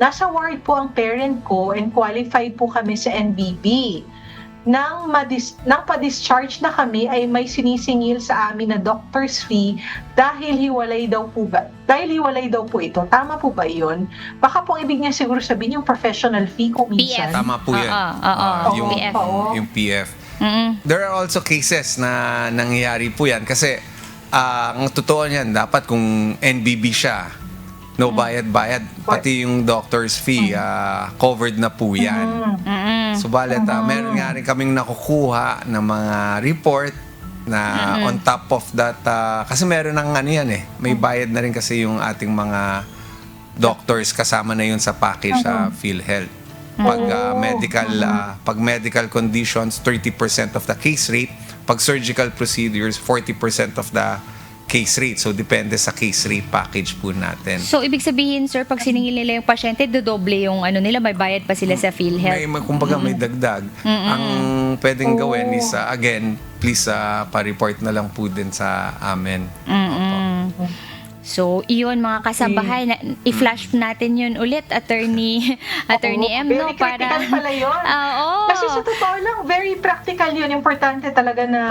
nasa ward po ang parent ko and qualified po kami sa NBB. Nang pa-discharge na kami ay may sinisingil sa amin na doctor's fee dahil hiwalay daw po ito. Tama po ba yun? Baka po ibig niya siguro sabihin yung professional fee kung minsan. Tama po yan. Yung PF. Yung PF. There are also cases na nangyayari po yan kasi ang totoo niyan, dapat kung NBB siya, no bayad-bayad, pati yung doctor's fee, covered na po yan. Subalit, meron nga rin kaming nakukuha ng mga report na on top of that, kasi meron ng ano yan may bayad na rin kasi yung ating mga doctors, kasama na yun sa package sa PhilHealth. Pag medical conditions, 30% of the case rate. Pag surgical procedures, 40% of the case rate. So, depende sa case rate package po natin. So, ibig sabihin, sir, pag siningil nila yung pasyente, dodoble yung ano nila, may bayad pa sila sa PhilHealth. Kumbaga may dagdag. Ang pwedeng gawin is, again, please pa-report na lang po din sa amin. So, iyon mga kasabahay, i-flash natin yun ulit, Attorney M, no? Very critical pala yun. Kasi sa totoo lang, very practical yun. Importante talaga na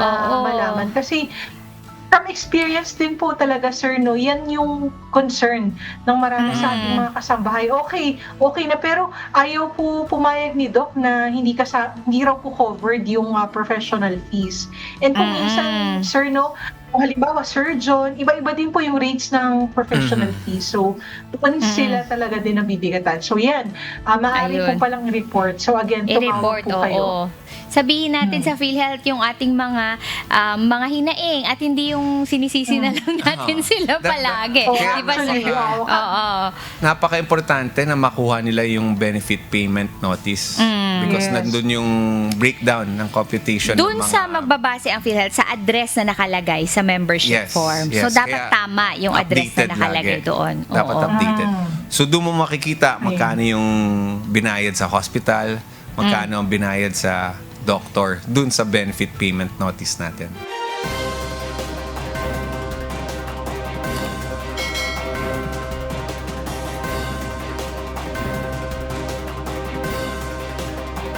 malaman. Kasi, from experience din po talaga, sir, no, yan yung concern ng marami sa ating mga kasambahay. Okay na, pero ayaw po pumayag ni Doc na hindi raw po covered yung professional fees. And kung minsan, sir, no, kung halimbawa surgeon, iba-iba din po yung rates ng professional fees. So, doon sila talaga din nabibigatan. So, yan. Maaari po palang report. So, again, tumawag po kayo. Sabihin natin sa PhilHealth yung ating mga hinaing at hindi yung sinisisi na lang natin sila palagi. Diba, napaka-importante na makuha nila yung benefit payment notice because nandun yung breakdown ng computation. Doon sa magbabase ang PhilHealth sa address na nakalagay sa membership form. So, dapat tama yung address na nakalagay doon. Dapat updated. So, doon mo makikita magkano yung binayad sa hospital, magkano ang binayad sa doctor, dun sa benefit payment notice natin.